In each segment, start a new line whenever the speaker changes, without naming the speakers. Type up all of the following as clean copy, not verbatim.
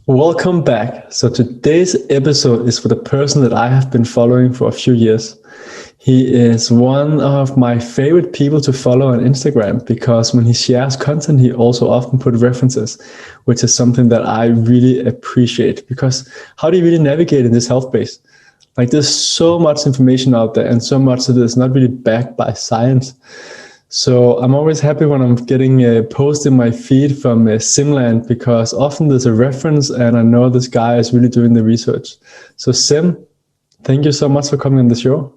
Welcome back. So today's episode is for the person that I have been following for a few years. He is one of my favorite people to follow on Instagram because when he shares content, he also often put references, which is something that I really appreciate because how do you really navigate in this health space? Like there's so much information out there and so much that is not really backed by science. So I'm always happy when I'm getting a post in my feed from Siim Land because often there's a reference and I know this guy is really doing the research. So Siim, thank you so much for coming on the show.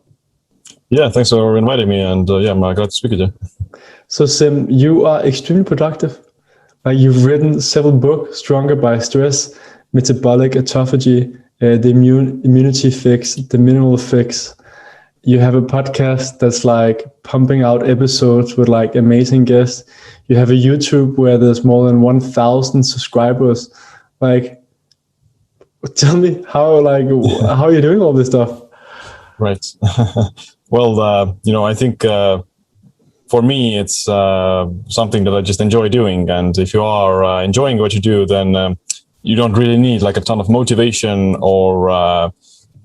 Yeah, thanks for inviting me, and I'm glad to speak with you.
So Siim, you are extremely productive. You've written several books, Stronger by Stress, Metabolic Autophagy, The Immunity Fix, The Minimal Fix. You have a podcast that's like pumping out episodes with like amazing guests. You have a YouTube where there's more than 1,000 subscribers. Like, tell me how are you doing all this stuff?
Right. Well, I think for me, it's something that I just enjoy doing. And if you are enjoying what you do, then you don't really need like a ton of motivation or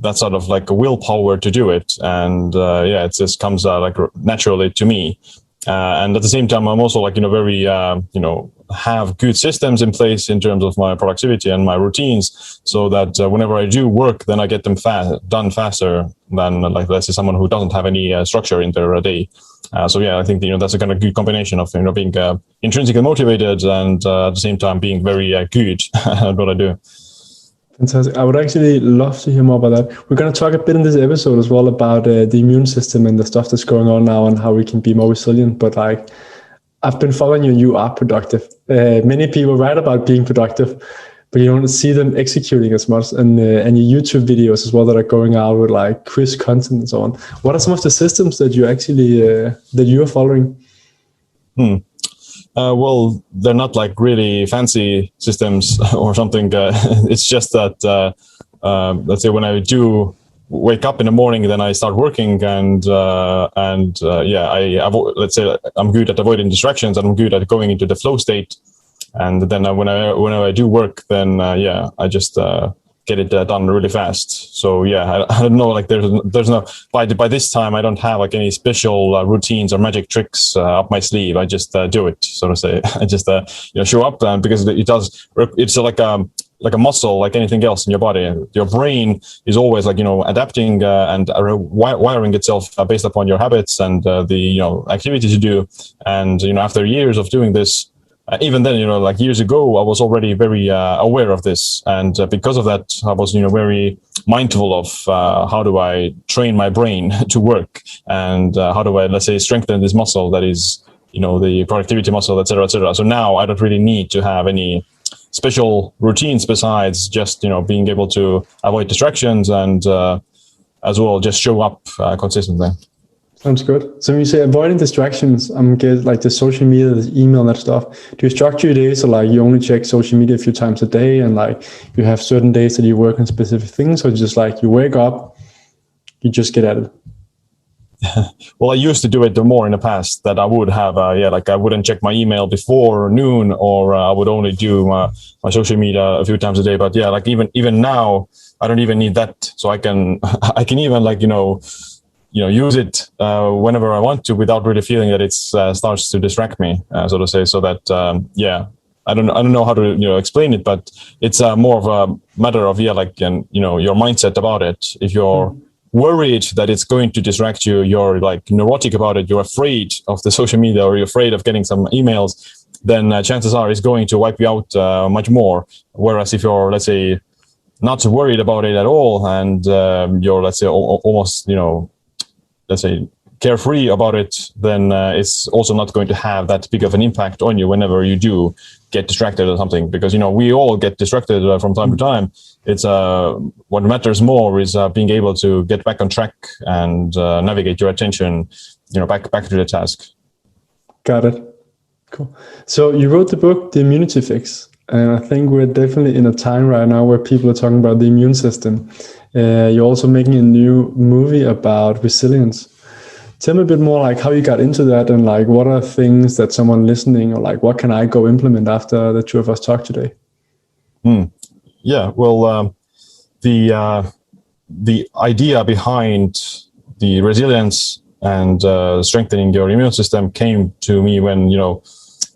that sort of like a willpower to do it. And it just comes like naturally to me. And at the same time, I'm also like, very, have good systems in place in terms of my productivity and my routines so that whenever I do work, then I get them done faster than like, let's say someone who doesn't have any structure in their day. I think, that's a kind of good combination of, being intrinsically motivated and at the same time being very good at what I do.
Fantastic. I would actually love to hear more about that. We're going to talk a bit in this episode as well about the immune system and the stuff that's going on now and how we can be more resilient. But like, I've been following you. You are productive. Many people write about being productive, but you don't see them executing as much. And your YouTube videos as well that are going out with like quiz content and so on. What are some of the systems that you actually that you are following?
Well, they're not like really fancy systems or something. It's just that, let's say when I do wake up in the morning, then I start working let's say I'm good at avoiding distractions and I'm good at going into the flow state. And then whenever I do work, then I just get it done really fast. So I don't know, like there's no, by this time I don't have like any special routines or magic tricks up my sleeve. I just do it, so to say. I just show up, and because it's like a muscle, like anything else in your body. Your brain is always like adapting and wiring itself based upon your habits and the activities you do. And after years of doing this, even then, like years ago, I was already very aware of this. And because of that, I was, very mindful of how do I train my brain to work and how do I, let's say, strengthen this muscle that is, the productivity muscle, et cetera, et cetera. So now I don't really need to have any special routines besides just, being able to avoid distractions and as well just show up consistently.
Sounds good. So when you say avoiding distractions, I'm getting like the social media, the email and that stuff. Do you structure your days so like you only check social media a few times a day and like you have certain days that you work on specific things, or just like you wake up, you just get at it?
Well, I used to do it more in the past that I would have, like I wouldn't check my email before noon, or I would only do my social media a few times a day. But like even now, I don't even need that. So I can even like, use it whenever I want to without really feeling that it starts to distract me, so to say. So that, I don't know how to explain it, but it's more of a matter of your mindset about it. If you're worried that it's going to distract you, you're like neurotic about it, you're afraid of the social media, or you're afraid of getting some emails, then chances are it's going to wipe you out much more. Whereas if you're, let's say, not worried about it at all, and you're, let's say, almost, let's say, carefree about it, then it's also not going to have that big of an impact on you whenever you do get distracted or something, because we all get distracted from time to time. It's what matters more is being able to get back on track and navigate your attention back to the task.
Got it. Cool. So you wrote the book The Immunity Fix, and I think we're definitely in a time right now where people are talking about the immune system. You're also making a new movie about resilience. Tell me a bit more like how you got into that, and like what are things that someone listening, or like what can I go implement after the two of us talk today?
Yeah, well, the idea behind the resilience and strengthening your immune system came to me when, it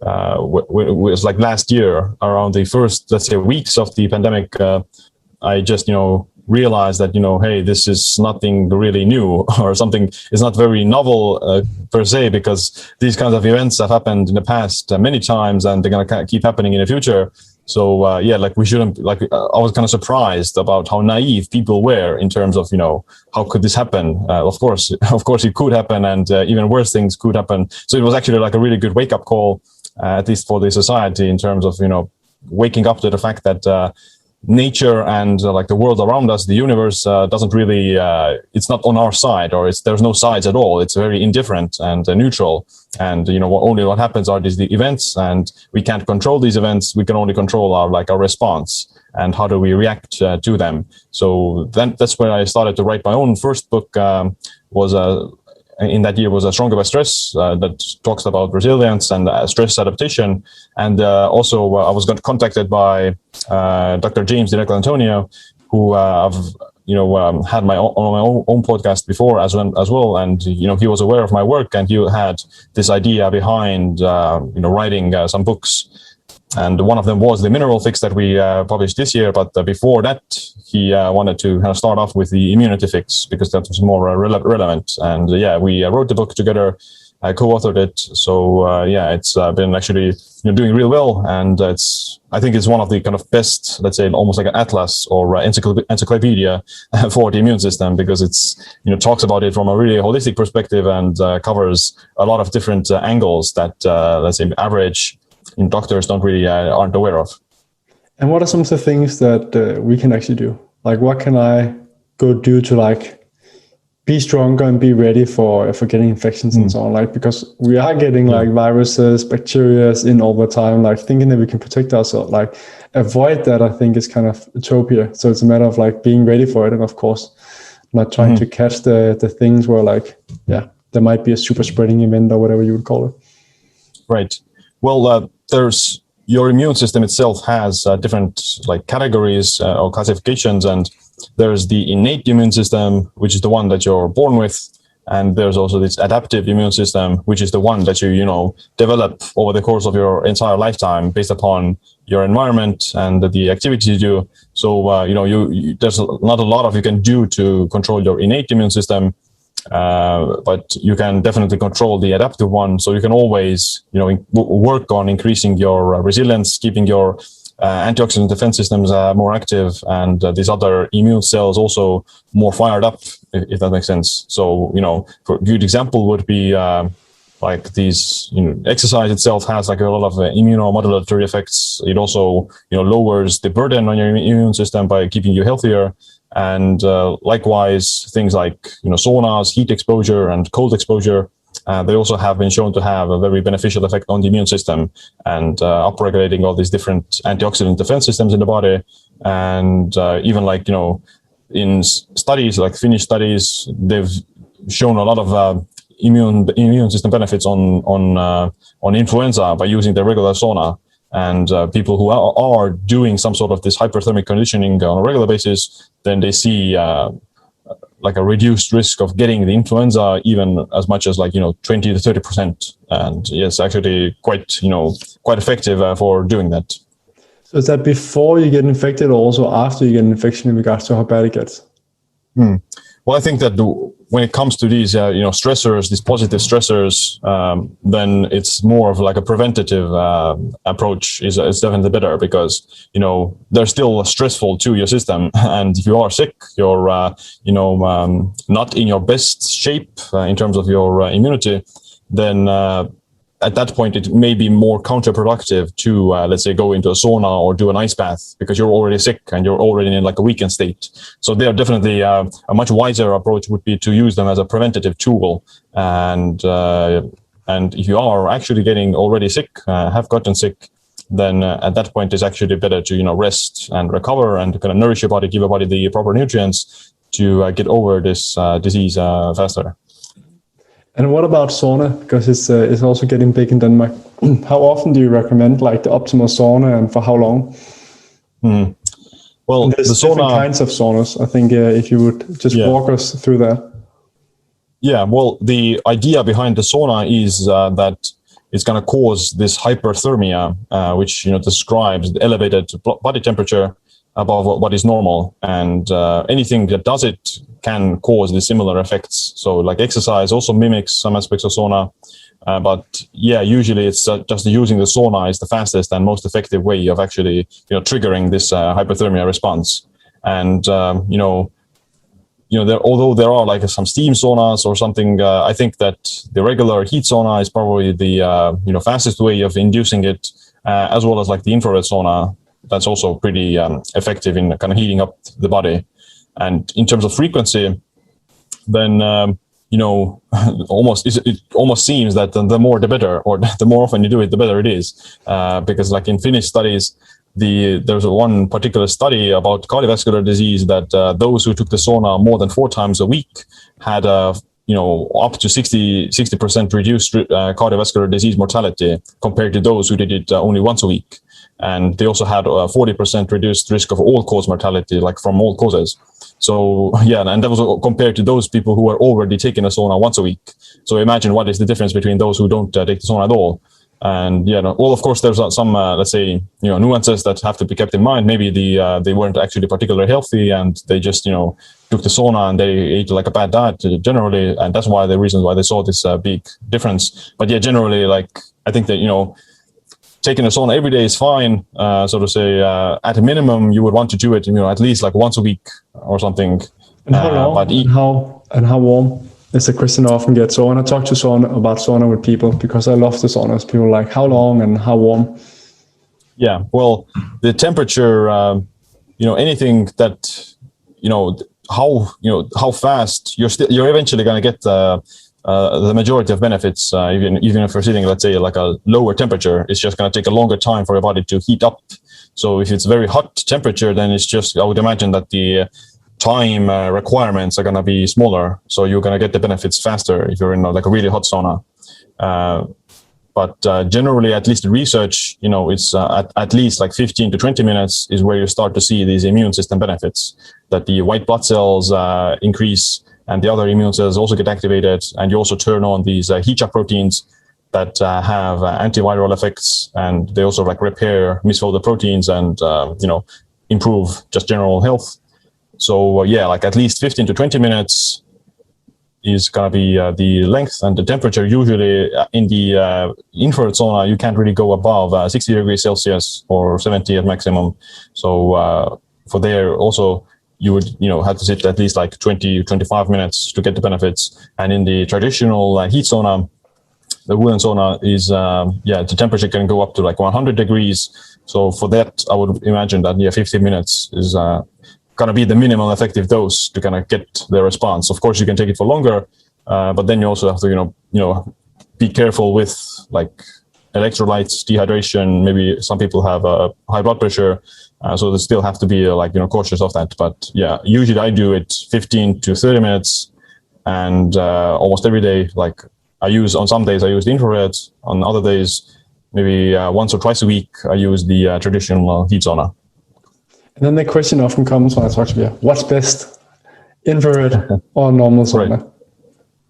was like last year, around the first, let's say, weeks of the pandemic. I just, realized that, hey, this is nothing really new or something is not very novel per se, because these kinds of events have happened in the past many times, and they're going to keep happening in the future. So we shouldn't, I was kind of surprised about how naive people were in terms of, how could this happen? Of course it could happen, and even worse things could happen. So it was actually like a really good wake up call, at least for the society, in terms of, waking up to the fact that nature and like the world around us, the universe, doesn't really, it's not on our side, or there's no sides at all. It's very indifferent and neutral. And, only what happens are the events, and we can't control these events. We can only control our response and how do we react to them. So then that's when I started to write my own first book, in that year was Stronger by Stress, that talks about resilience and stress adaptation. And also I was contacted by Dr. James Antonio, who I've had my own podcast before as well, and he was aware of my work, and he had this idea behind writing some books. And one of them was the mineral fix that we published this year. But before that, he wanted to kind of start off with the immunity fix, because that was more relevant. And we wrote the book together. I co-authored it. So it's been actually doing real well. And I think it's one of the kind of best, let's say, almost like an atlas or encyclopedia for the immune system, because it's talks about it from a really holistic perspective, and covers a lot of different angles that let's say average doctors aren't aware of.
And what are some of the things that we can actually do? Like, what can I go do to be stronger and be ready for getting infections and so on? Like, because we are getting viruses, bacteria in all the time, thinking that we can protect ourselves, avoid that, I think is kind of utopia. So it's a matter of being ready for it. And of course, not trying to catch the things where there might be a super spreading event or whatever you would call it.
Right. Well, there's your immune system itself has different categories or classifications, and there's the innate immune system, which is the one that you're born with, and there's also this adaptive immune system, which is the one that you develop over the course of your entire lifetime based upon your environment and the activities you do. So there's not a lot you can do to control your innate immune system. But you can definitely control the adaptive one. So you can always, work on increasing your resilience, keeping your antioxidant defense systems more active, and these other immune cells also more fired up, if that makes sense. So, for a good example would be these, exercise itself has a lot of immunomodulatory effects. It also, lowers the burden on your immune system by keeping you healthier. And likewise, things like saunas, heat exposure, and cold exposure, they also have been shown to have a very beneficial effect on the immune system, and upregulating all these different antioxidant defense systems in the body. And even in studies, Finnish studies, they've shown a lot of immune system benefits on influenza by using the regular sauna. And people who are doing some sort of this hyperthermic conditioning on a regular basis, then they see a reduced risk of getting the influenza, even as much as 20 to 30%. And yes, actually quite effective for doing that.
So is that before you get infected, or also after you get an infection, in regards to how bad it gets?
Well, I think that when it comes to these, stressors, these positive stressors, then it's more of a preventative approach. It's definitely better, because they're still stressful to your system, and if you are sick, you're not in your best shape in terms of your immunity, then at that point, it may be more counterproductive to, let's say, go into a sauna or do an ice bath, because you're already sick and you're already in a weakened state. So they are definitely a much wiser approach would be to use them as a preventative tool. And if you are actually getting already sick, have gotten sick, then at that point, it's actually better to rest and recover and kind of nourish your body, give your body the proper nutrients to get over this disease faster.
And what about sauna? Because it's also getting big in Denmark. How often do you recommend the optimal sauna, and for how long?
Well,
And there's
the
different
sauna,
kinds of saunas. I think if you would just walk us through that.
Yeah, well, the idea behind the sauna is that it's going to cause this hyperthermia, which describes the elevated body temperature above what is normal, and anything that does it can cause the similar effects. So, like exercise also mimics some aspects of sauna, but yeah, usually it's just using the sauna is the fastest and most effective way of actually triggering this hyperthermia response. And although there are like some steam saunas or something, I think that the regular heat sauna is probably the fastest way of inducing it, as well as like the infrared sauna. That's also pretty effective in kind of heating up the body. And in terms of frequency, then it almost seems that the more the better, or the more often you do it, the better it is, because like in Finnish studies, there's one particular study about cardiovascular disease that those who took the sauna more than 4 times a week had up to 60% reduced cardiovascular disease mortality compared to those who did it only once a week. And they also had a 40% reduced risk of all-cause mortality, like from all causes. So yeah, and that was compared to those people who were already taking a sauna once a week. So imagine what is the difference between those who don't take the sauna at all. And well, of course, there's some let's say nuances that have to be kept in mind. Maybe they weren't actually particularly healthy, and they just took the sauna and they ate like a bad diet generally, and that's why the reasons why they saw this big difference. But yeah, generally, like I think that taking a sauna every day is fine. So to say, at a minimum, you would want to do it at least like once a week or something.
And how long? And how warm? It's a question I often get. So when I talk to about sauna with people, because I love the saunas, people are like, how long and how warm?
Yeah, well, the temperature, anything that, how fast you're eventually going to get the majority of benefits, even if you're sitting, let's say, like a lower temperature, it's just going to take a longer time for your body to heat up. So if it's very hot temperature, then it's just, I would imagine that the time requirements are going to be smaller, so you're going to get the benefits faster if you're in like a really hot sauna. But generally, at least the research, it's at least like 15 to 20 minutes is where you start to see these immune system benefits, that the white blood cells increase and the other immune cells also get activated, and you also turn on these heat shock proteins that have antiviral effects, and they also like repair misfolded proteins and improve just general health. So yeah, like at least 15 to 20 minutes is going to be the length, and the temperature usually in the infrared sauna, you can't really go above 60 degrees Celsius or 70 at maximum. So for there also, you would have to sit at least like 20, 25 minutes to get the benefits. And in the traditional heat sauna, the wooden sauna is, the temperature can go up to like 100 degrees. So for that, I would imagine that 15 minutes is going to be the minimum effective dose to kind of get the response. Of course, you can take it for longer, but then you also have to, be careful with like electrolytes, dehydration. Maybe some people have high blood pressure, so they still have to be cautious of that. But yeah, usually I do it 15 to 30 minutes, and almost every day. Like on some days I use the infrared. On other days, maybe once or twice a week, I use the traditional heat sauna.
And then the question often comes when I talk to you, what's best, infrared or normal sauna?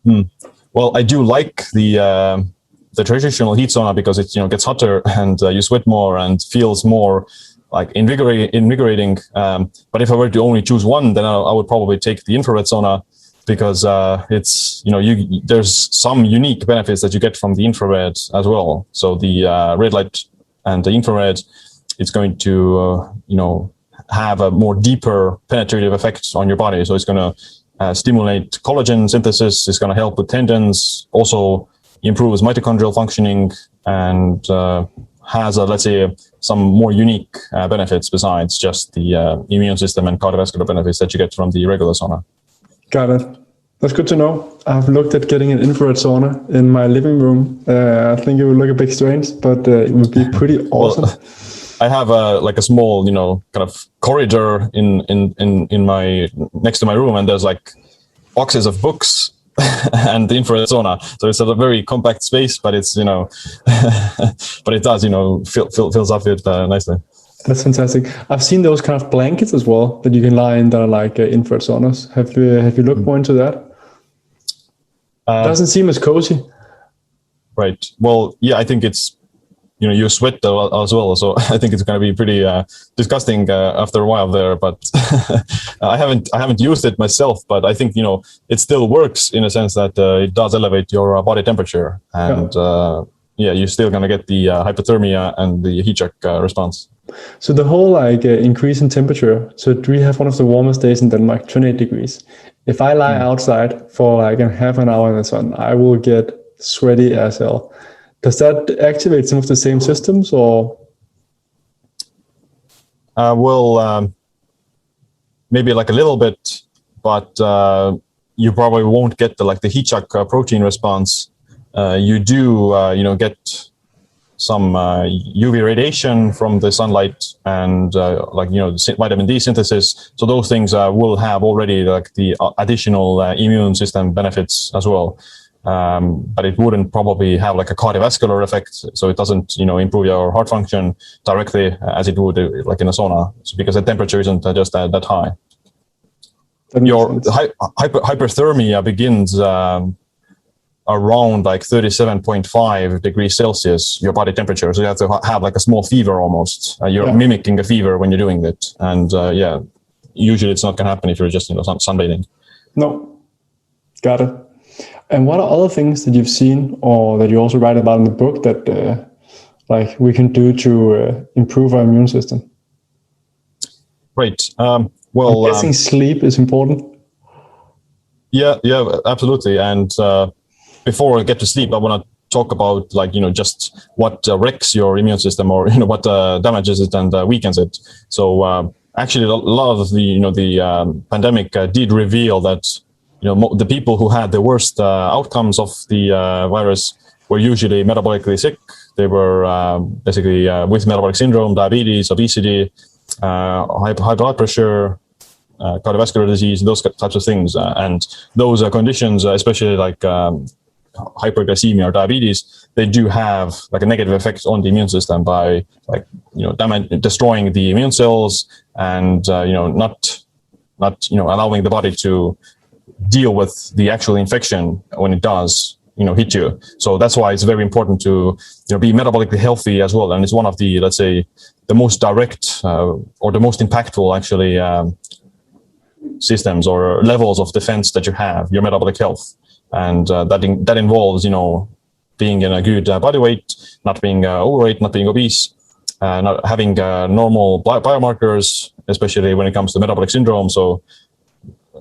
Right. Well, I do like the traditional heat sauna because it gets hotter and you sweat more and feels more like invigorating. But if I were to only choose one, then I would probably take the infrared sauna, because it's there's some unique benefits that you get from the infrared as well. So the red light and the infrared, it's going to have a more deeper penetrative effect on your body. So it's going to stimulate collagen synthesis. It's going to help with tendons, also improves mitochondrial functioning, and has let's say some more unique benefits besides just the immune system and cardiovascular benefits that you get from the regular sauna.
Got it. That's good to know. I've looked at getting an infrared sauna in my living room. I think it would look a bit strange, but it would be pretty awesome.
Well, I have a small, kind of corridor in my next to my room, and there's like boxes of books and the infrared sauna. So it's a very compact space, but it's but it does fills up it nicely.
That's fantastic. I've seen those kind of blankets as well that you can lie in that are like infrared saunas. Have you looked more into that? Doesn't seem as cozy.
Right. Well, yeah, I think it's, you sweat as well. So I think it's going to be pretty disgusting after a while there. But I haven't used it myself. But I think it still works in a sense that it does elevate your body temperature, and you're still going to get the hypothermia and the heat shock response.
So the whole increase in temperature. So we have one of the warmest days in Denmark, 28 degrees. If I lie outside for like half an hour in the sun, I will get sweaty as hell. Does that activate some of the same systems, or?
Maybe like a little bit, but you probably won't get the heat shock protein response. You do, get some UV radiation from the sunlight and vitamin D synthesis. So those things will have already the additional immune system benefits as well. But it wouldn't probably have a cardiovascular effect. So it doesn't, improve your heart function directly as it would in a sauna, because the temperature isn't just that high. Your hyperthermia begins around 37.5 degrees Celsius, your body temperature. So you have to have a small fever almost. You're mimicking a fever when you're doing it. And usually it's not going to happen if you're just sunbathing.
No, got it. And what are other things that you've seen or that you also write about in the book that we can do to improve our immune system?
Right.
I'm guessing sleep is important.
Yeah, absolutely. And before I get to sleep, I want to talk about just what wrecks your immune system, or what damages it and weakens it. So actually, a lot of the pandemic did reveal that the people who had the worst outcomes of the virus were usually metabolically sick. They were basically with metabolic syndrome, diabetes, obesity, high blood pressure, cardiovascular disease, those types of things. And those conditions, especially hyperglycemia or diabetes, they do have a negative effect on the immune system by destroying the immune cells and not allowing the body to deal with the actual infection when it does hit you. So that's why it's very important to be metabolically healthy as well. And it's one of the, let's say, the most direct or the most impactful actually systems or levels of defense that you have, your metabolic health. And that involves being in a good body weight, not being overweight, not being obese, not having normal biomarkers, especially when it comes to metabolic syndrome. So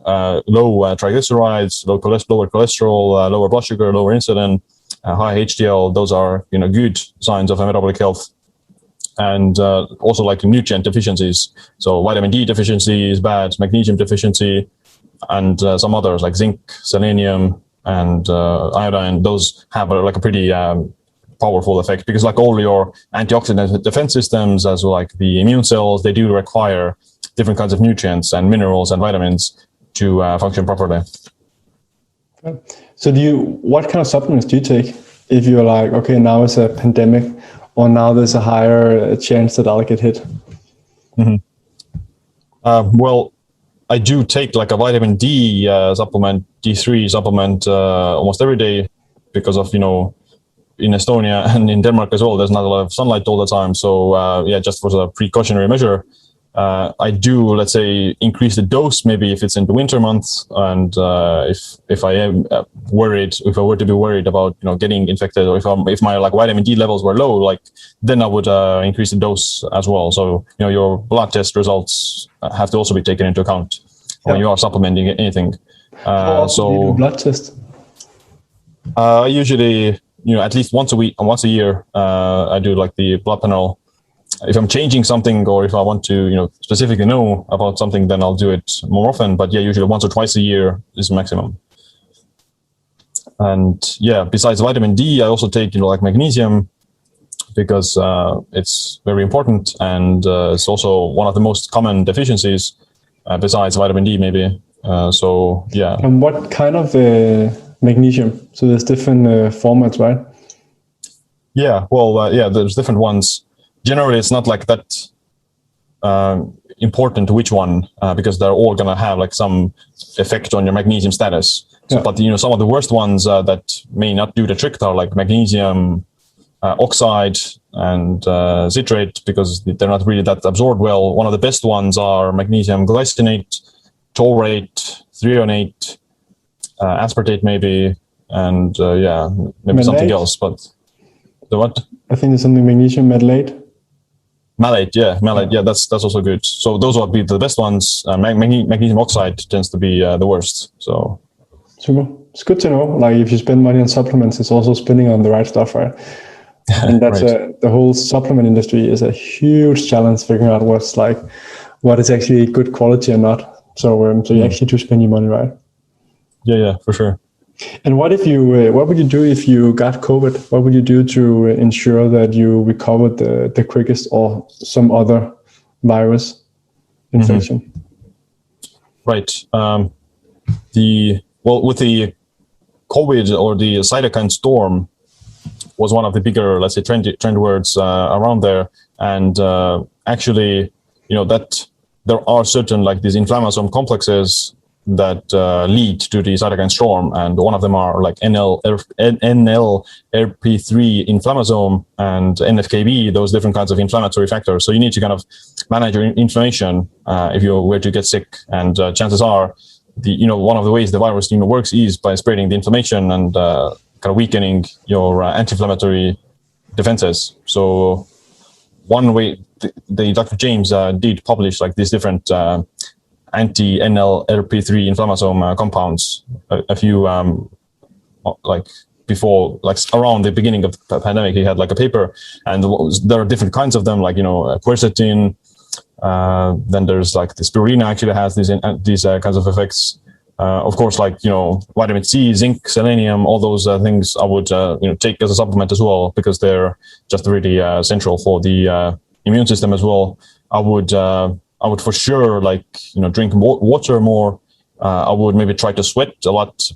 low triglycerides, lower cholesterol, lower blood sugar, lower insulin, high HDL. Those are good signs of metabolic health. And also nutrient deficiencies. So vitamin D deficiency is bad, magnesium deficiency, and some others like zinc, selenium, and iodine. Those have a pretty powerful effect, because all your antioxidant defense systems, as well the immune cells, they do require different kinds of nutrients and minerals and vitamins to function properly. So what kind of supplements do you take if you're okay, now it's a pandemic, or now there's a higher chance that I'll get hit? Mm-hmm. Well, I do take a vitamin D supplement, D3 supplement almost every day, because of, in Estonia and in Denmark as well, there's not a lot of sunlight all the time. So just for the precautionary measure, I do, let's say, increase the dose maybe if it's in the winter months, and if I am worried, if I were to be worried about getting infected, or if my vitamin D levels were low, then I would increase the dose as well. So your blood test results have to also be taken into account when you are supplementing anything.
How often do you do blood test?
I usually at least once a week, once a year, I do the blood panel. If I'm changing something, or if I want to, specifically know about something, then I'll do it more often. But usually once or twice a year is maximum. And besides vitamin D, I also take, magnesium, because it's very important, and it's also one of the most common deficiencies besides vitamin D, maybe. And what kind of magnesium? So there's different formats, right? Yeah. Well, there's different ones. Generally, it's not that important which one, because they're all going to have like some effect on your magnesium status. So, yeah. But some of the worst ones that may not do the trick are like magnesium oxide and citrate, because they're not really that absorbed well. One of the best ones are magnesium glycinate, taurate, threonate, aspartate maybe, and maybe malate. Something else. But the what?
I think there's something magnesium malate.
Malate, yeah, that's also good. So those would be the best ones. Magnesium oxide tends to be the worst. So
super. It's good to know. Like if you spend money on supplements, it's also spending on the right stuff, right? And that's right. The whole supplement industry is a huge challenge figuring out what is actually good quality and not. So you actually do spend your money right.
Yeah, for sure.
And what would you do if you got COVID? What would you do to ensure that you recovered the quickest, or some other virus infection?
Mm-hmm. Right. With the COVID or the cytokine storm was one of the bigger, let's say, trend words around there. And actually, that there are certain like these inflammasome complexes that lead to the cytokine storm, and one of them are like NLRP3 inflammasome and NFKB, those different kinds of inflammatory factors. So you need to kind of manage your inflammation if you were to get sick, and chances are one of the ways the virus works is by spreading the inflammation and kind of weakening your anti-inflammatory defenses. So one way the Dr. James did publish like these different anti-NLRP3 inflammasome compounds a few like before, like around the beginning of the pandemic. He had like a paper, and there are different kinds of them, like quercetin. Then there's like the spirulina actually has these kinds of effects. Of course, like vitamin C, zinc, selenium, all those things I would take as a supplement as well, because they're just really central for the immune system as well. I would for sure drink water more. I would maybe try to sweat a lot,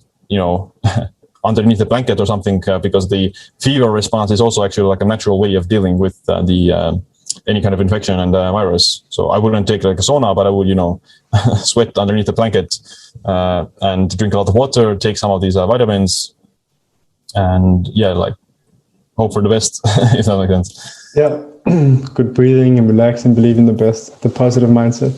underneath the blanket or something, because the fever response is also actually like a natural way of dealing with any kind of infection and virus. So I wouldn't take like a sauna, but I would, sweat underneath the blanket and drink a lot of water, take some of these vitamins, and hope for the best, if that makes sense.
Yeah. Good breathing and relax and believe in the best, the positive mindset.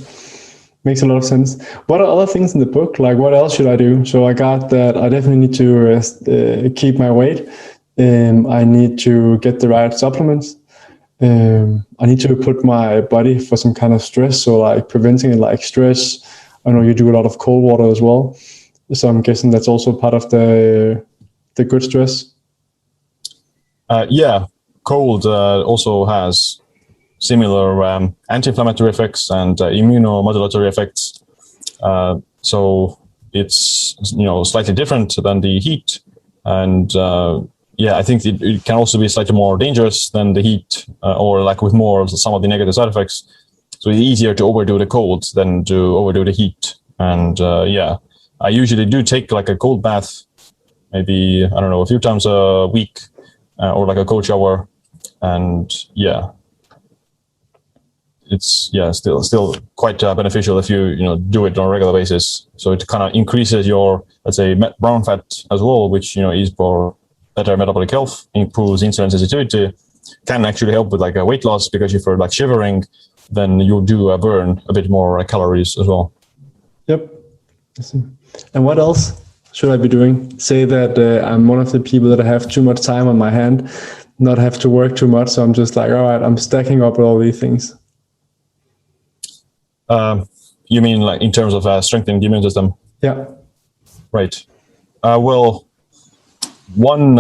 Makes a lot of sense. What are other things in the book? Like what else should I do? So I got that I definitely need to keep my weight. I need to get the right supplements. I need to put my body for some kind of stress. So like preventing it, like stress. I know you do a lot of cold water as well. So I'm guessing that's also part of the good stress.
Yeah. Cold also has similar anti-inflammatory effects and immunomodulatory effects. So it's slightly different than the heat, and I think it can also be slightly more dangerous than the heat, or like with more some of the negative side effects. So it's easier to overdo the cold than to overdo the heat. And I usually do take like a cold bath, maybe a few times a week, or like a cold shower. And it's still quite beneficial if you do it on a regular basis. So it kind of increases your, let's say, brown fat as well, which is for better metabolic health, improves insulin sensitivity, can actually help with like a weight loss, because if you're like shivering, then you do burn a bit more calories as well.
Yep. And what else should I be doing? Say that I'm one of the people that have too much time on my hand, not have to work too much. So I'm just like, all right, I'm stacking up with all these things.
You mean like in terms of strengthening the immune system?
Yeah.
Right. Well, one,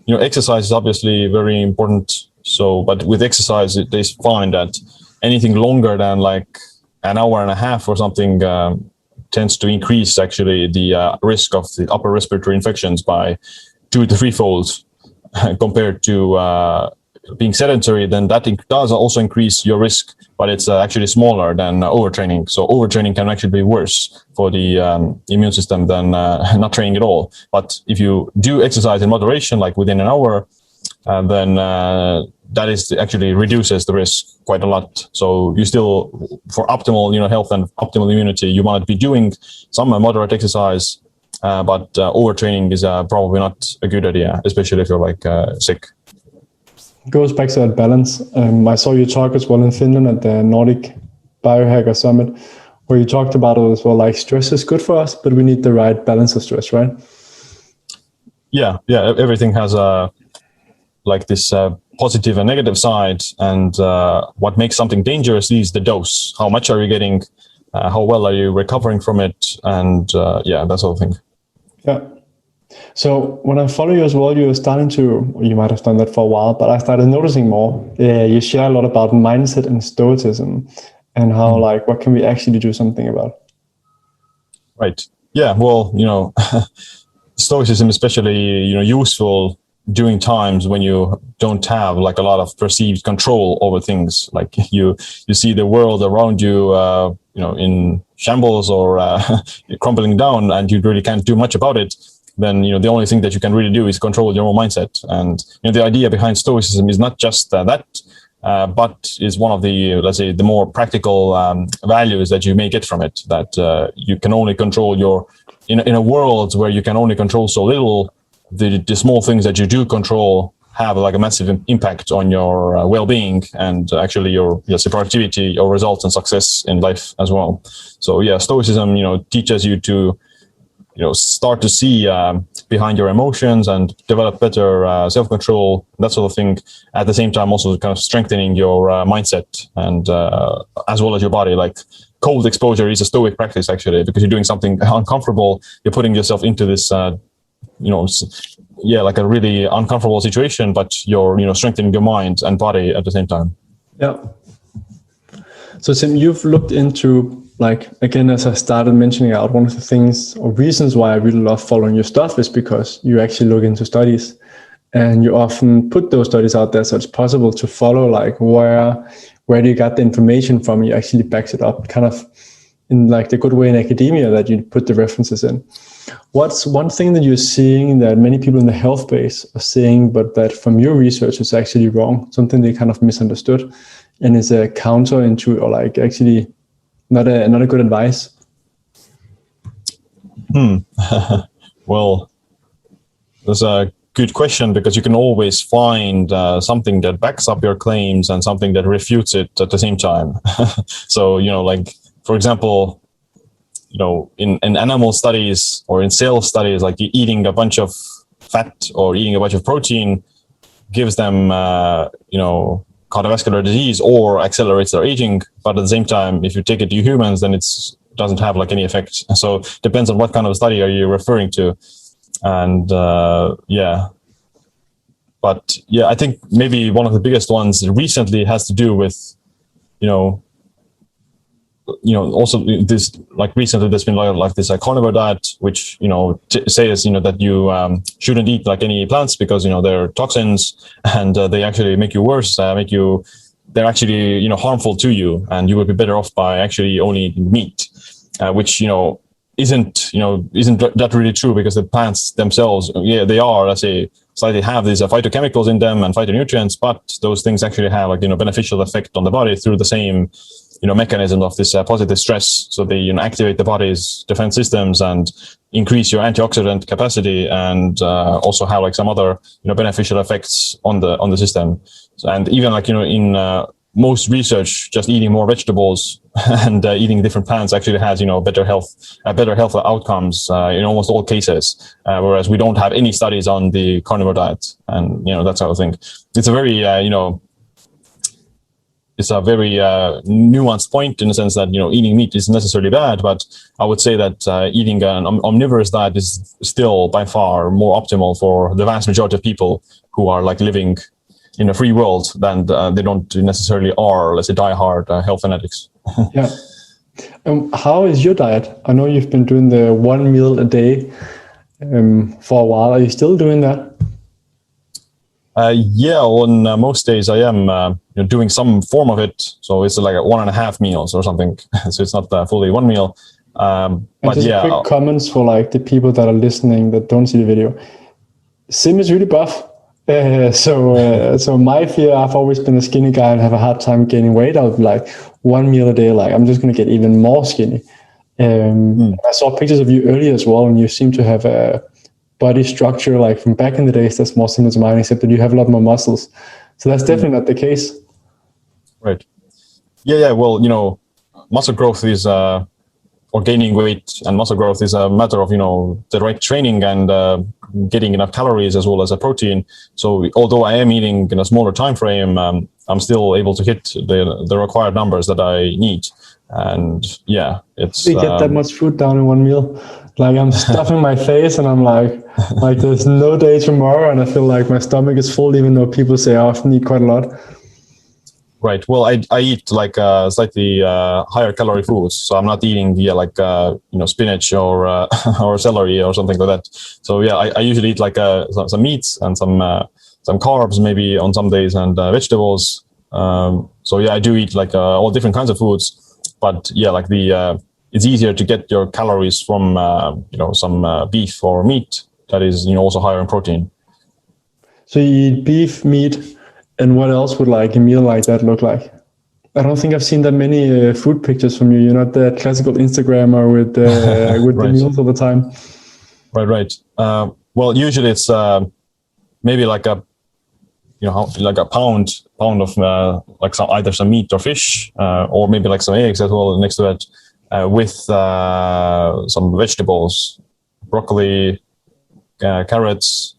exercise is obviously very important. So, but with exercise, they find that anything longer than like an hour and a half or something tends to increase actually the risk of the upper respiratory infections by 2 to 3-fold. Compared to being sedentary, then that does also increase your risk, but it's actually smaller than overtraining. So overtraining can actually be worse for the immune system than not training at all. But if you do exercise in moderation, like within an hour, then that is actually reduces the risk quite a lot. So you still, for optimal, health and optimal immunity, you might be doing some moderate exercise, but overtraining is probably not a good idea, especially if you're like sick.
Goes back to that balance. I saw you talk as well in Finland at the Nordic Biohacker Summit, where you talked about it as well, like stress is good for us, but we need the right balance of stress, right?
Yeah. Everything has like this positive and negative side, and what makes something dangerous is the dose. How much are you getting? How well are you recovering from it? And that sort of thing.
Yeah. So when I follow you as well, you're starting to, you might have done that for a while, but I started noticing more. You share a lot about mindset and Stoicism and how, like, what can we actually do something about?
Right. Yeah. Well, Stoicism especially, useful during times when you don't have like a lot of perceived control over things. Like you see the world around you, in shambles or crumbling down, and you really can't do much about it. Then the only thing that you can really do is control your own mindset. And the idea behind Stoicism is not just that, but is one of the, let's say, the more practical values that you may get from it. That you can only control your in a world where you can only control so little. The small things that you do control have like a massive impact on your well-being and actually your productivity, your results and success in life as well. So Stoicism, teaches you to start to see behind your emotions and develop better self-control, that sort of thing. At the same time, also kind of strengthening your mindset and as well as your body. Like cold exposure is a Stoic practice actually, because you're doing something uncomfortable. You're putting yourself into this, like a really uncomfortable situation, but you're strengthening your mind and body at the same time.
Yeah. So Siim, you've looked into, like, again, as I started mentioning out, one of the things or reasons why I really love following your stuff is because you actually look into studies and you often put those studies out there. So it's possible to follow, like, where do you got the information from? You actually backs it up, kind of in like the good way in academia that you put the references in. What's one thing that you're seeing that many people in the health space are saying, but that from your research is actually wrong, something they kind of misunderstood and is a counterintuitive, or like actually not a good advice?
Well, that's a good question, because you can always find something that backs up your claims and something that refutes it at the same time. So, like, for example, in animal studies or in cell studies, like eating a bunch of fat or eating a bunch of protein gives them, cardiovascular disease or accelerates their aging. But at the same time, if you take it to humans, then it doesn't have like any effect. So it depends on what kind of study are you referring to. And but I think maybe one of the biggest ones recently has to do with, also this, like recently there's been like this carnivore diet, which, says, that you shouldn't eat like any plants because, they're toxins and they actually make you worse, they're actually, harmful to you, and you would be better off by actually only eating meat, which, isn't that really true, because the plants themselves, they are, let's say, slightly have these phytochemicals in them and phytonutrients, but those things actually have like, beneficial effect on the body through the same mechanism of this positive stress. So they activate the body's defense systems and increase your antioxidant capacity, and also have like some other beneficial effects on the system. So, and even like in most research, just eating more vegetables and eating different plants actually has better health outcomes in almost all cases. Whereas we don't have any studies on the carnivore diet, and that sort of thing. It's a very it's a very nuanced point, in the sense that eating meat isn't necessarily bad, but I would say that eating an omnivorous diet is still by far more optimal for the vast majority of people who are like living in a free world than they don't necessarily are, let's say, diehard health fanatics.
Yeah. How is your diet? I know you've been doing the 1 meal a day for a while. Are you still doing that?
On most days I am doing some form of it. So it's like 1.5 meals or something. So it's not fully 1 meal. But
just quick comments for like the people that are listening that don't see the video. Siim is really buff. So my fear, I've always been a skinny guy and have a hard time gaining weight. I'll be like, one meal a day, like I'm just going to get even more skinny. I saw pictures of you earlier as well, and you seem to have a body structure like from back in the days that's more similar to mine, except that you have a lot more muscles. So that's definitely not the case.
Right. Yeah. Well, muscle growth is or gaining weight and muscle growth is a matter of the right training and getting enough calories as well as a protein. So although I am eating in a smaller time frame, I'm still able to hit the required numbers that I need. And yeah, it's
you get that much food down in one meal. Like I'm stuffing my face and I'm like there's no day tomorrow, and I feel like my stomach is full, even though people say I often eat quite a lot.
Right. Well, I eat like slightly higher calorie foods, so I'm not eating spinach or or celery or something like that. So yeah, I usually eat like some meats and some carbs maybe on some days, and vegetables. So yeah, I do eat like all different kinds of foods. But yeah, like it's easier to get your calories from some beef or meat that is also higher in protein.
So you eat beef, meat, and what else would like a meal like that look like? I don't think I've seen that many food pictures from you. You're not the classical Instagrammer with with
Right.
the meals all the time.
Right. Well, usually it's maybe like a pound of like either some meat or fish, or maybe like some eggs as well next to it, with some vegetables, broccoli, carrots,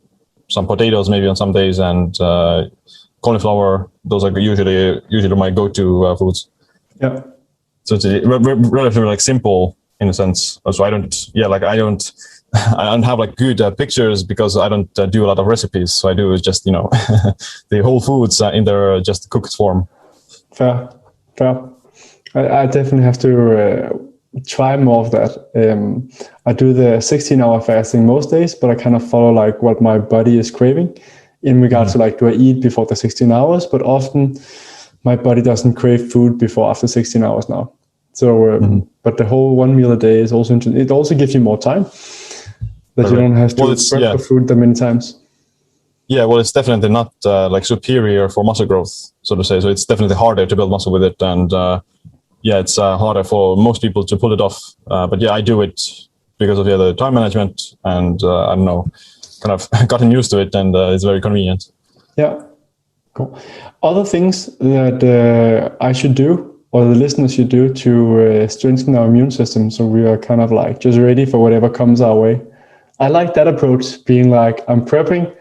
some potatoes maybe on some days, and cauliflower. Those are usually my go-to foods.
Yeah.
So it's relatively like simple in a sense. So I don't have like good pictures because I don't do a lot of recipes. So I do just the whole foods in their just cooked form.
Fair. I definitely have to try more of that. I do the 16-hour fasting most days, but I kind of follow like what my body is craving in regards to like, do I eat before the 16 hours? But often my body doesn't crave food before after 16 hours now. So, but the whole one meal a day is also interesting. It also gives you more time that you don't have to prep for food that many times.
Yeah, well, it's definitely not like superior for muscle growth, so to say. So it's definitely harder to build muscle with it. And it's harder for most people to pull it off. But yeah, I do it because of the time management, and I don't know, kind of gotten used to it, and it's very convenient.
Yeah, cool. Other things that I should do, or the listeners should do to strengthen our immune system, so we are kind of like just ready for whatever comes our way. I like that approach, being like, I'm prepping,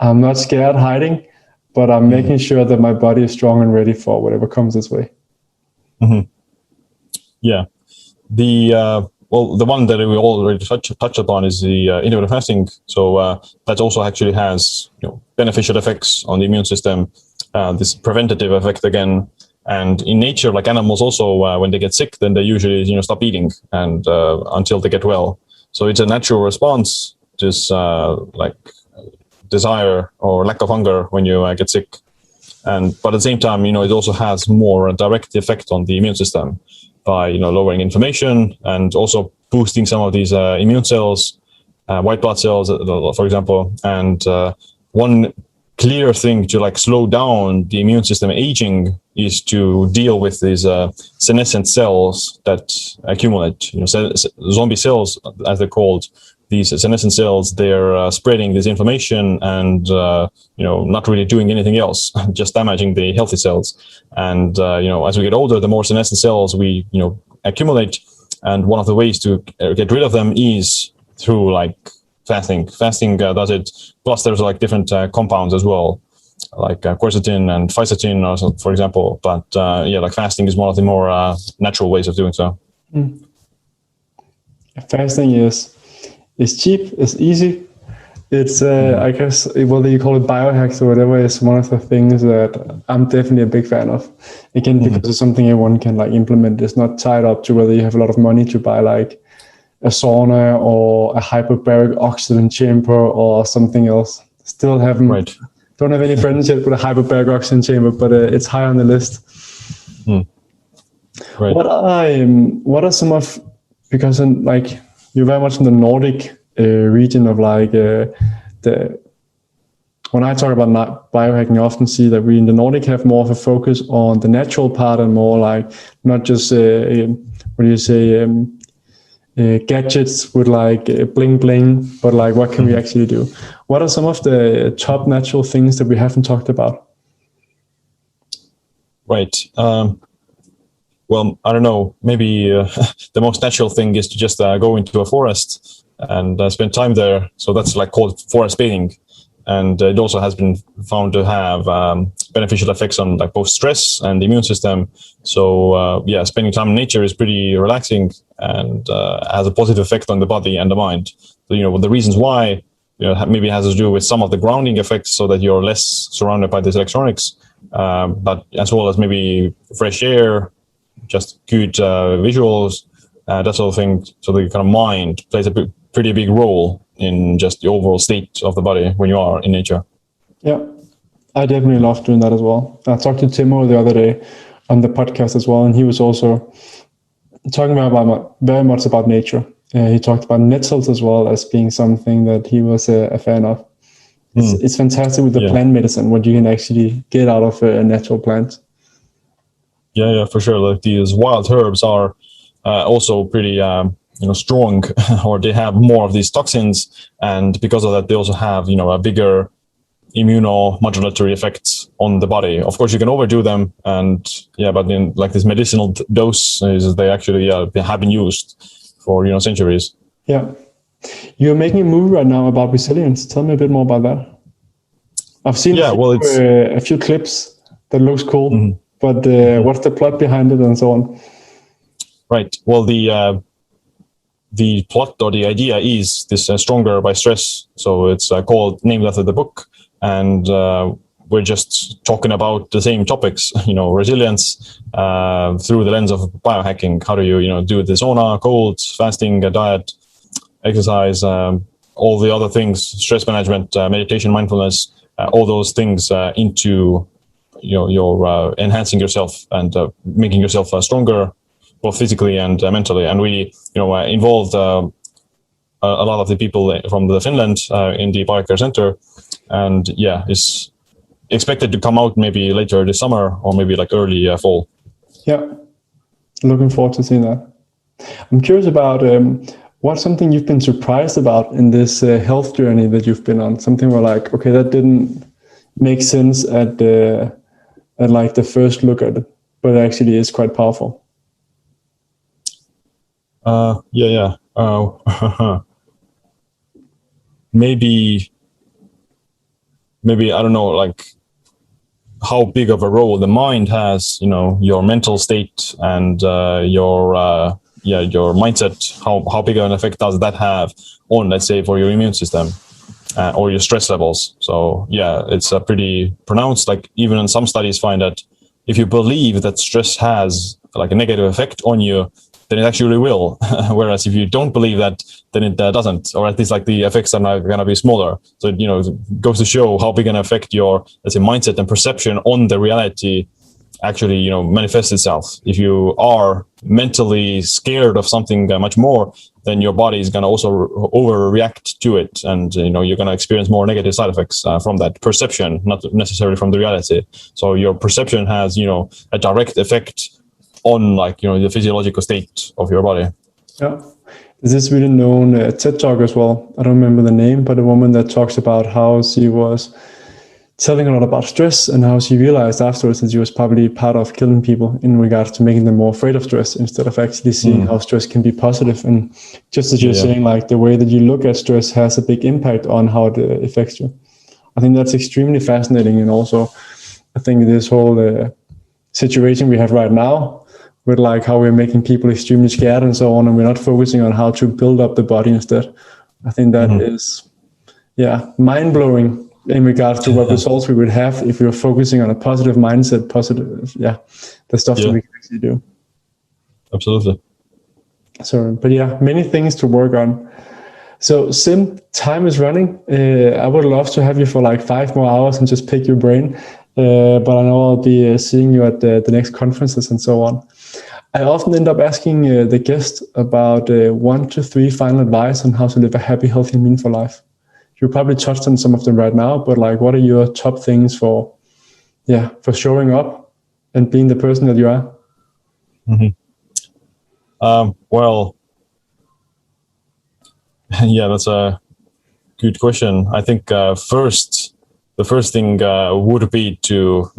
I'm not scared hiding, but I'm making sure that my body is strong and ready for whatever comes this way.
Yeah. The one that we already touched upon is the intermittent fasting. So that also actually has beneficial effects on the immune system. This preventative effect again, and in nature, like animals also, when they get sick, then they usually stop eating and until they get well. So it's a natural response to this like desire or lack of hunger when you get sick. But at the same time, it also has more direct effect on the immune system by lowering inflammation and also boosting some of these immune cells, white blood cells, for example. And one clear thing to like slow down the immune system aging is to deal with these senescent cells that accumulate. Zombie cells, as they're called. These senescent cells, they're spreading this inflammation and not really doing anything else, just damaging the healthy cells. And as we get older, the more senescent cells we accumulate, and one of the ways to get rid of them is through like fasting. Fasting does it. Plus, there's like different compounds as well, like quercetin and fisetin, for example. But like fasting is one of the more natural ways of doing so.
Fasting is cheap, it's easy. It's I guess whether you call it biohacks or whatever is one of the things that I'm definitely a big fan of. Again, because it's something everyone can like implement. It's not tied up to whether you have a lot of money to buy like a sauna or a hyperbaric oxygen chamber or something else. Still haven't don't have any friends yet with a hyperbaric oxygen chamber, but it's high on the list.
Right.
What are some of, because like you're very much in the Nordic region of like the when I talk about biohacking, I often see that we in the Nordic have more of a focus on the natural part and more like not just gadgets with like bling bling, but like what can we actually do? What are some of the top natural things that we haven't talked about?
Right. Well, I don't know. Maybe the most natural thing is to just go into a forest and spend time there. So that's like called forest bathing. And it also has been found to have beneficial effects on like both stress and the immune system. So spending time in nature is pretty relaxing and has a positive effect on the body and the mind. So, the reasons why, maybe has to do with some of the grounding effects so that you're less surrounded by these electronics, but as well as maybe fresh air, just good visuals, that sort of thing. So the kind of mind plays a pretty big role in just the overall state of the body when you are in nature.
Yeah, I definitely love doing that as well. I talked to Timo the other day on the podcast as well, and he was also talking about very much about nature. He talked about nettles as well as being something that he was a fan of. It's fantastic with the plant medicine, what you can actually get out of a natural plant.
Yeah, for sure. Like these wild herbs are also pretty strong, or they have more of these toxins, and because of that they also have a bigger immunomodulatory effects on the body. Of course you can overdo them, and but in like this medicinal doses, they actually have been used for centuries.
You're making a movie right now about resilience. Tell me a bit more about that. I've seen a few clips that looks cool, but what's the plot behind it and so on?
Right. Well, the plot or the idea is this Stronger by Stress. So it's named after the book. And we're just talking about the same topics, resilience through the lens of biohacking. How do you, do the sauna, cold, fasting, diet, exercise, all the other things, stress management, meditation, mindfulness, all those things into, your enhancing yourself and making yourself stronger, both physically and mentally. And we, involved a lot of the people from Finland in the Biohacker Center. And it's expected to come out maybe later this summer or maybe like early fall. Yeah,
looking forward to seeing that. I'm curious about what's something you've been surprised about in this health journey that you've been on. Something where like, okay, that didn't make sense at like the first look at it, but it actually is quite powerful.
Maybe I don't know, like how big of a role the mind has, your mental state and your mindset. How big of an effect does that have on, let's say, for your immune system or your stress levels? So it's pretty pronounced. Like even in some studies find that if you believe that stress has like a negative effect on you, then it actually will. Whereas if you don't believe that, then it doesn't, or at least like the effects are going to be smaller. So, it goes to show how big an effect your, let's say, mindset and perception on the reality actually, manifests itself. If you are mentally scared of something much more, then your body is going to also overreact to it. And, you're going to experience more negative side effects from that perception, not necessarily from the reality. So your perception has, a direct effect on the physiological state of your body.
Yeah. There's this really known TED Talk as well. I don't remember the name, but a woman that talks about how she was telling a lot about stress and how she realized afterwards that she was probably part of killing people in regards to making them more afraid of stress instead of actually seeing how stress can be positive. And just as you're saying, like the way that you look at stress has a big impact on how it affects you. I think that's extremely fascinating. And also, I think this whole situation we have right now, with like how we're making people extremely scared and so on, and we're not focusing on how to build up the body instead. I think that is, mind-blowing in regards to what results we would have if we were focusing on a positive mindset, the stuff that we can actually do.
Absolutely.
So, but many things to work on. So Siim, time is running. I would love to have you for like 5 more hours and just pick your brain. But I know I'll be seeing you at the next conferences and so on. I often end up asking the guest about 1 to 3 final advice on how to live a happy, healthy, and meaningful life. Do You probably touched on some of them right now, but like, what are your top things for showing up and being the person that you are?
Well, yeah, that's a good question. I think the first thing would be to,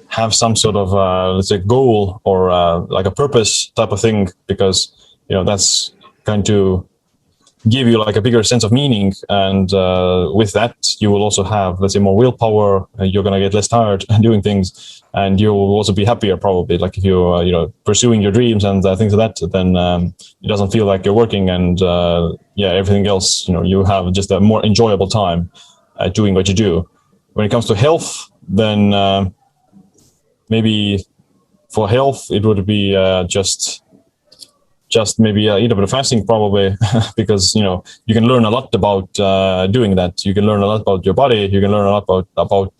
have some sort of, let's say, goal or like a purpose type of thing, because, that's going to give you like a bigger sense of meaning. And with that, you will also have, let's say, more willpower. You're going to get less tired doing things, and you will also be happier probably. Like if you're, pursuing your dreams and things like that, then it doesn't feel like you're working, and everything else, you have just a more enjoyable time doing what you do. When it comes to health, then maybe for health, it would be just maybe eat a bit of fasting probably, because you can learn a lot about doing that. You can learn a lot about your body. You can learn a lot about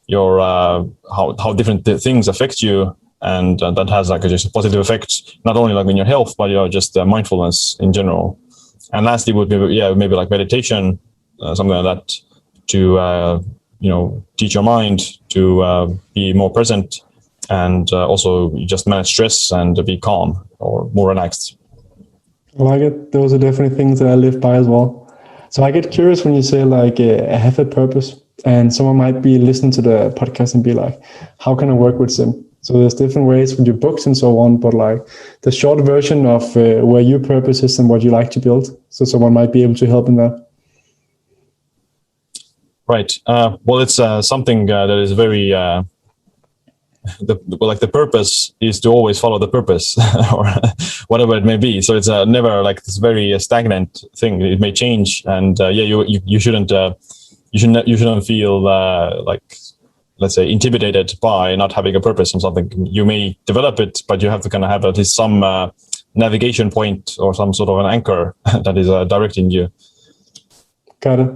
your how different things affect you, and that has like just a positive effect, not only like in your health, but just mindfulness in general. And lastly would be maybe like meditation, something like that, to teach your mind to be more present, and also just manage stress and be calm or more relaxed.
I like it. Those are definitely things that I live by as well. So I get curious when you say like I have a purpose, and someone might be listening to the podcast and be like, how can I work with Siim? So there's different ways with your books and so on, but like the short version of where your purpose is and what you like to build. So someone might be able to help in that.
Right. Well, it's something that is very... the purpose is to always follow the purpose or whatever it may be. So it's never like this very stagnant thing. It may change, and you shouldn't feel like, let's say, intimidated by not having a purpose on something. You may develop it, but you have to kind of have at least some navigation point or some sort of an anchor that is directing you.
Got it.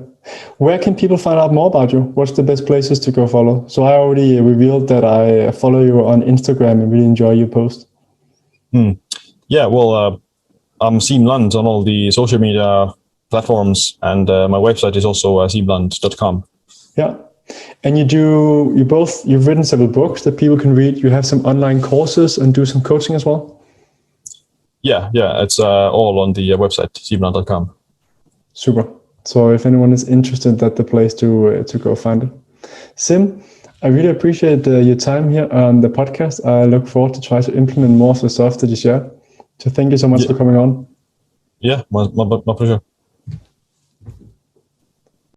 Where can people find out more about you? What's the best places to go follow? So I already revealed that I follow you on Instagram and really enjoy your post.
Yeah, well, I'm Siim Land on all the social media platforms, and my website is also siimland.com.
Yeah. And you've written several books that people can read. You have some online courses and do some coaching as well? Yeah,
it's all on the website, siimland.com.
Super. So if anyone is interested, that's the place to go find it. Siim, I really appreciate your time here on the podcast. I look forward to try to implement more of the stuff that you share. So thank you so much for coming on.
Yeah, my pleasure.